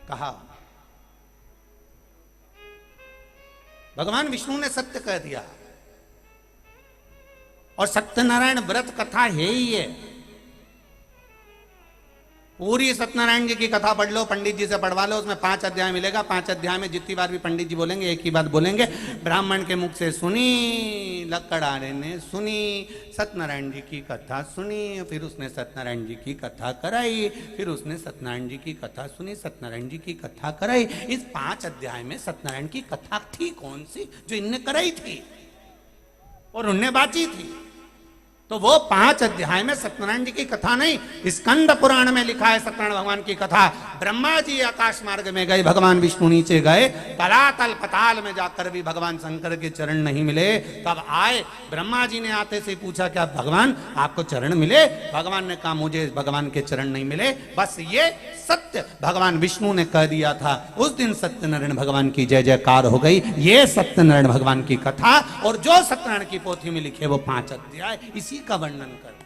कहा। भगवान विष्णु ने सत्य कह दिया। और सत्यनारायण व्रत कथा है ही है। पूरी सत्यनारायण जी की कथा पढ़ लो, पंडित जी से पढ़वा लो, उसमें 5 अध्याय मिलेगा। 5 अध्याय में जितनी बार भी पंडित जी बोलेंगे एक ही बात बोलेंगे, ब्राह्मण के मुख से सुनी, लकड़हारे ने सुनी, सत्यनारायण जी की कथा सुनी, फिर उसने सत्यनारायण जी की कथा कराई, फिर उसने सत्यनारायण जी की कथा सुनी, सत्यनारायण जी की कथा कराई। इस 5 अध्याय में सत्यनारायण की कथा थी कौन सी जो इनने कराई थी और उनने बाची थी? तो वो 5 अध्याय में सत्यनारायण जी की कथा नहीं, स्कंद पुराण में लिखा है सत्यनारायण भगवान की कथा। ब्रह्मा जी आकाश मार्ग में गए, भगवान विष्णु नीचे गए, तलातल पताल में जाकर भी भगवान शंकर के चरण नहीं मिले। तब आए, ब्रह्मा जी ने आते से पूछा क्या भगवान आपको चरण मिले? भगवान ने कहा मुझे भगवान के चरण नहीं मिले। बस ये सत्य भगवान विष्णु ने कह दिया था। उस दिन सत्यनारायण भगवान की जय जयकार हो गई। ये सत्यनारायण भगवान की कथा, और जो सत्यनारायण की पोथी में लिखे वो 5 अध्याय इसी का वर्णन करते।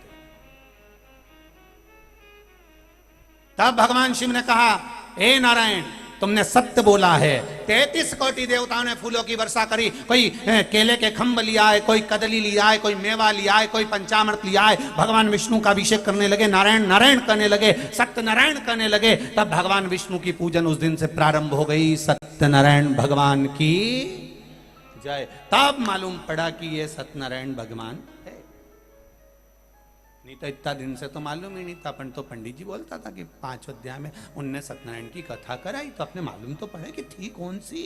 तब भगवान शिव ने कहा हे नारायण तुमने सत्य बोला है। 33 कोटि देवताओं ने फूलों की वर्षा करी। कोई केले के खंभ लिया है, कोई कदली लिया है, कोई मेवा लिया है, कोई पंचामृत लिया है। भगवान विष्णु का अभिषेक करने लगे, नारायण नारायण कहने लगे, सत्यनारायण कहने लगे। तब भगवान विष्णु की पूजन उस दिन से प्रारंभ हो गई। सत्यनारायण भगवान की जय। तब मालूम पड़ा कि ये सत्यनारायण भगवान है। नहीं तो इतना दिन से तो मालूम ही नहीं था। अपन तो पंडित जी बोलता था कि 5 अध्याय में उनने सत्यनारायण की कथा कराई, तो अपने मालूम तो पड़े कि थी कौन सी।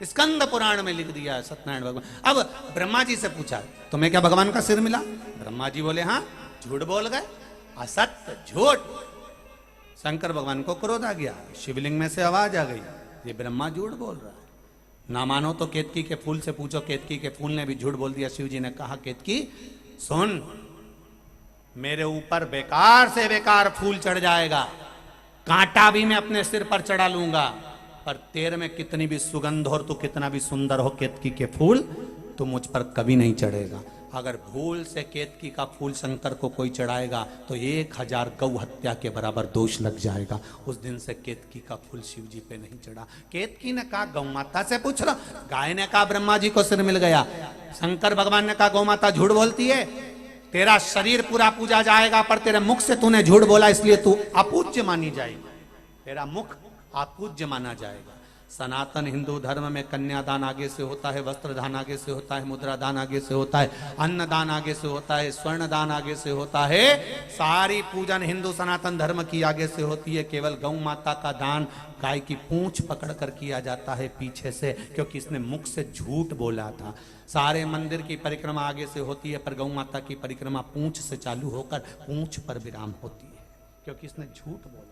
स्कंद पुराण में लिख दिया है सत्यनारायण भगवान। अब ब्रह्मा जी से पूछा तुम्हें क्या भगवान का सिर मिला? ब्रह्मा जी बोले हाँ। झूठ बोल गए, असत्य झूठ। शंकर भगवान को क्रोध आ गया, शिवलिंग में से आवाज आ गई ये ब्रह्मा झूठ बोल रहा है। ना मानो तो केतकी के फूल से पूछो। केतकी के फूल ने भी झूठ बोल दिया। शिव जी ने कहा केतकी सुन, मेरे ऊपर बेकार से बेकार फूल चढ़ जाएगा, कांटा भी मैं अपने सिर पर चढ़ा लूंगा, पर तेरे में कितनी भी सुगंध हो और तू कितना भी सुंदर हो केतकी के फूल, तो मुझ पर कभी नहीं चढ़ेगा। अगर भूल से केतकी का फूल शंकर को कोई चढ़ाएगा तो 1000 गौ हत्या के बराबर दोष लग जाएगा। उस दिन से केतकी का फूल शिव जी पे नहीं चढ़ा। केतकी ने कहा गौ माता से पूछ लो। गाय ने कहा ब्रह्मा जी को सिर मिल गया। शंकर भगवान ने कहा गौ माता झूठ बोलती है, तेरा शरीर पूरा पूजा जाएगा, पर तेरे मुख से तूने झूठ बोला इसलिए तू अपूज्य मानी जाएगी। तेरा मुख अपूज्य माना जाएगा। सनातन हिंदू धर्म में कन्यादान आगे से होता है, वस्त्र दान आगे से होता है, मुद्रा दान आगे से होता है, अन्न दान आगे से होता है, स्वर्ण दान आगे से होता है। सारी पूजन हिंदू सनातन धर्म की आगे से होती है। केवल गौ माता का दान गाय की पूंछ पकड़ कर किया जाता है पीछे से, क्योंकि इसने मुख से झूठ बोला था। सारे मंदिर की परिक्रमा आगे से होती है, पर गौ माता की परिक्रमा पूंछ से चालू होकर पूंछ पर विराम होती है, क्योंकि इसने झूठ बोला।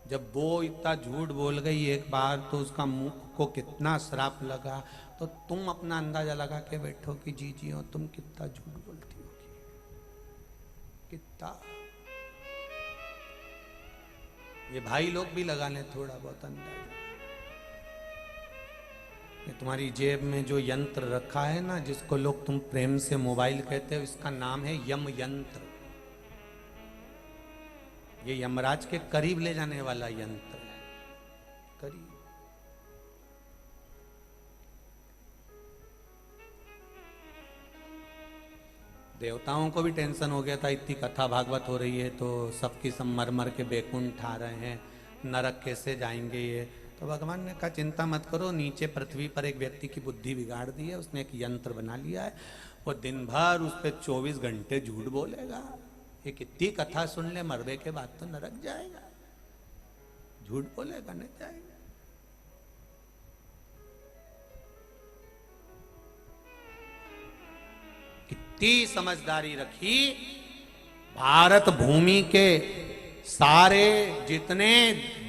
जब वो इतना झूठ बोल गई एक बार, तो उसका मुख को कितना श्राप लगा। तो तुम अपना अंदाजा लगा के बैठो कि जी हो तुम कितना झूठ बोलती होगी, कितना। ये भाई लोग भी लगा लें थोड़ा बहुत अंदाजा। ये तुम्हारी जेब में जो यंत्र रखा है ना, जिसको लोग तुम प्रेम से मोबाइल कहते हो, इसका नाम है यम यंत्र। ये यमराज के करीब ले जाने वाला यंत्र है, करीब। देवताओं को भी टेंशन हो गया था, इतनी कथा भागवत हो रही है तो सबकी सब मर मर के बेकुंठ आ रहे हैं, नरक कैसे जाएंगे ये। तो भगवान ने कहा चिंता मत करो, नीचे पृथ्वी पर एक व्यक्ति की बुद्धि बिगाड़ दी है, उसने एक यंत्र बना लिया है, वो दिन भर उस पर 24 घंटे झूठ बोलेगा। ये कितनी कथा सुन ले, मरने के बाद तो नरक जाएगा, झूठ बोलेगा नहीं जाएगा। कितनी समझदारी रखी। भारत भूमि के सारे जितने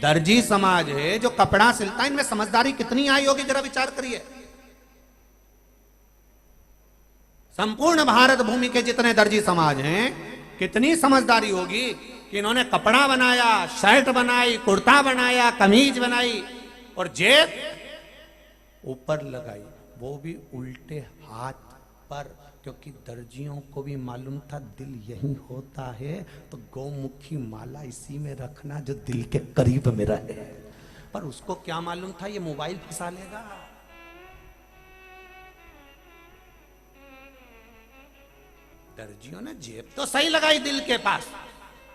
दर्जी समाज है जो कपड़ा सिलता है, इनमें समझदारी कितनी आई होगी, जरा विचार करिए। संपूर्ण भारत भूमि के जितने दर्जी समाज हैं, कितनी समझदारी होगी कि इन्होंने कपड़ा बनाया, शर्ट बनाई, कुर्ता बनाया, कमीज बनाई और जेब ऊपर लगाई, वो भी उल्टे हाथ पर क्योंकि दर्जियों को भी मालूम था दिल यही होता है, तो गौमुखी माला इसी में रखना जो दिल के करीब में रहे। पर उसको क्या मालूम था ये मोबाइल फंसा लेगा। दर्जियों ने जेब तो सही लगाई दिल के पास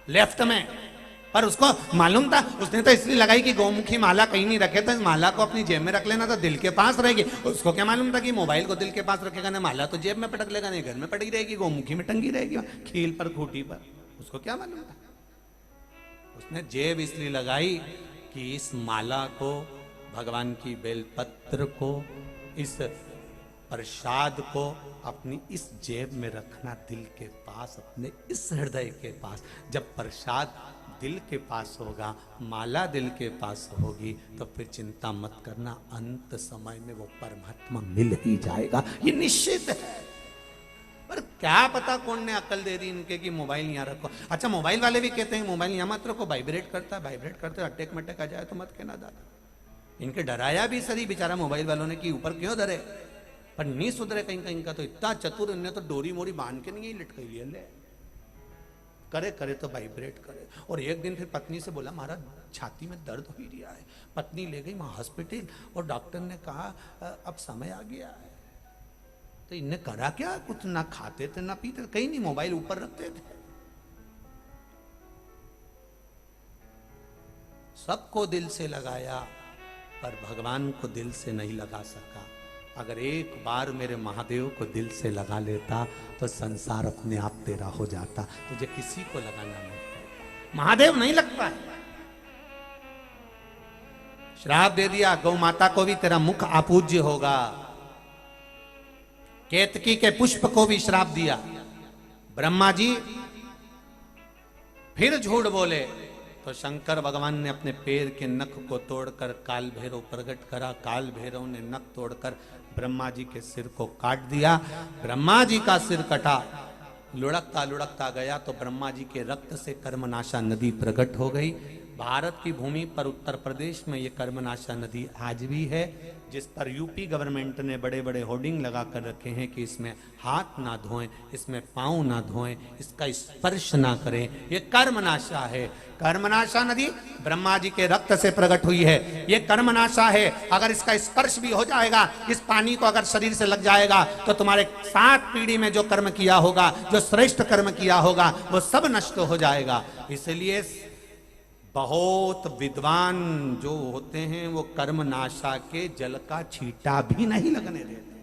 लेफ्ट में, पर उसको मालूम था, उसने तो इसलिए लगाई कि गौमुखी माला कहीं नहीं रखे, तो इस माला को अपनी जेब में रख लेना तो दिल के पास रहेगी। उसको क्या मालूम था कि मोबाइल को दिल के पास रखेगा ना, माला तो जेब में पटक लेगा, नहीं घर में पटकी रहेगी, गौमुखी में टंगी रहेगी खील पर खूटी पर। उसको क्या मालूम था। उसने जेब इसलिए लगाई कि इस माला को, भगवान की बेलपत्र को, इस प्रसाद को अपनी इस जेब में रखना दिल के पास, अपने इस हृदय के पास। जब प्रसाद दिल के पास होगा, माला दिल के पास होगी, तो फिर चिंता मत करना, अंत समय में वो परमात्मा मिल ही जाएगा, ये निश्चित है। पर क्या पता कौन ने अकल दे दी इनके कि मोबाइल यहाँ रखो। अच्छा, मोबाइल वाले भी कहते हैं मोबाइल यहाँ मत रखो, वाइब्रेट करता है, वाइब्रेट करते अटैक मटैक आ जाए तो मत कहना दादा। इनके डराया भी सही बेचारा मोबाइल वालों ने कि ऊपर क्यों डरे, पर नहीं सुधरे कहीं कहीं का। तो इतना चतुर, इन्हें तो डोरी मोरी बांध के नहीं लटकाई लिया, ले करे करे तो वाइब्रेट करे। और एक दिन फिर पत्नी से बोला महाराज छाती में दर्द हो ही रहा है। पत्नी ले गई वहां हॉस्पिटल और डॉक्टर ने कहा अब समय आ गया है। तो इन्हें करा क्या, कुछ ना खाते थे ना पीते, कहीं नहीं, मोबाइल ऊपर रखते थे। सबको दिल से लगाया पर भगवान को दिल से नहीं लगा सका। अगर एक बार मेरे महादेव को दिल से लगा लेता तो संसार अपने आप तेरा हो जाता। तुझे किसी को लगाना नहीं पड़ता, महादेव नहीं लगता है। श्राप दे दिया, गौ माता को भी तेरा मुख अपूज्य होगा। केतकी के पुष्प को भी श्राप दिया। ब्रह्मा जी फिर झूठ बोले तो शंकर भगवान ने अपने पैर के नख को तोड़कर काल भैरव प्रकट करा। काल भैरव ने नख तोड़कर ब्रह्मा जी के सिर को काट दिया। ब्रह्मा जी का सिर कटा, लुढ़कता लुढ़कता गया तो ब्रह्मा जी के रक्त से कर्मनाशा नदी प्रकट हो गई। भारत की भूमि पर उत्तर प्रदेश में ये कर्मनाशा नदी आज भी है, जिस पर यूपी गवर्नमेंट ने बड़े बड़े होर्डिंग लगा कर रखे हैं कि इसमें हाथ ना धोएं, इसमें पांव ना धोएं, इसका स्पर्श ना करें, ये कर्मनाशा है। कर्मनाशा नदी ब्रह्मा जी के रक्त से प्रकट हुई है, ये कर्मनाशा है। अगर इसका स्पर्श भी हो जाएगा, इस पानी को अगर शरीर से लग जाएगा तो तुम्हारे 7 पीढ़ी में जो कर्म किया होगा, जो श्रेष्ठ कर्म किया होगा, वो सब नष्ट हो जाएगा। इसलिए बहुत विद्वान जो होते हैं वो कर्मनाशा के जल का छींटा भी नहीं लगने देते।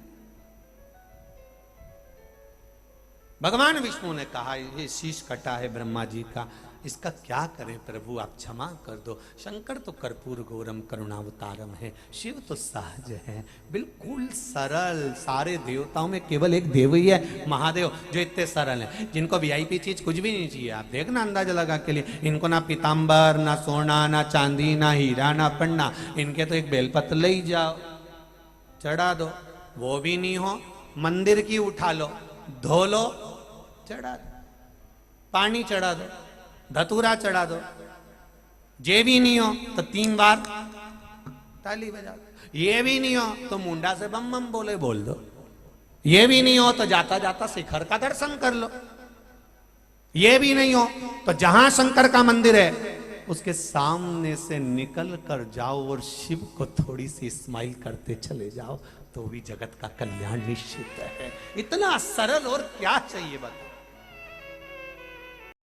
भगवान विष्णु ने कहा ये शीश कटा है ब्रह्मा जी का, इसका क्या करें प्रभु, आप क्षमा कर दो। शंकर तो कर्पूर गौरम करुणावतारम है, शिव तो सहज है, बिल्कुल सरल। सारे देवताओं में केवल एक देव ही है महादेव जो इतने सरल हैं, जिनको वीआईपी चीज कुछ भी नहीं चाहिए। आप देखना अंदाजा लगा के लिए, इनको ना पीताम्बर, ना सोना, ना चांदी, ना हीरा, ना पन्ना, इनके तो एक बेलपत्र ले जाओ चढ़ा दो, वो भी नहीं हो, मंदिर की उठा लो, धो लो, चढ़ा दो, पानी चढ़ा दो, धतूरा चढ़ा दो, ये भी नहीं हो तो 3 बार ताली बजा दो, ये भी नहीं हो तो मुंडा से बम बम बोले बोल दो, ये भी नहीं हो तो जाता जाता शिखर का दर्शन कर लो, ये भी नहीं हो तो जहां शंकर का मंदिर है उसके सामने से निकल कर जाओ और शिव को थोड़ी सी स्माइल करते चले जाओ, तो भी जगत का कल्याण निश्चित है। इतना सरल और क्या चाहिए बता।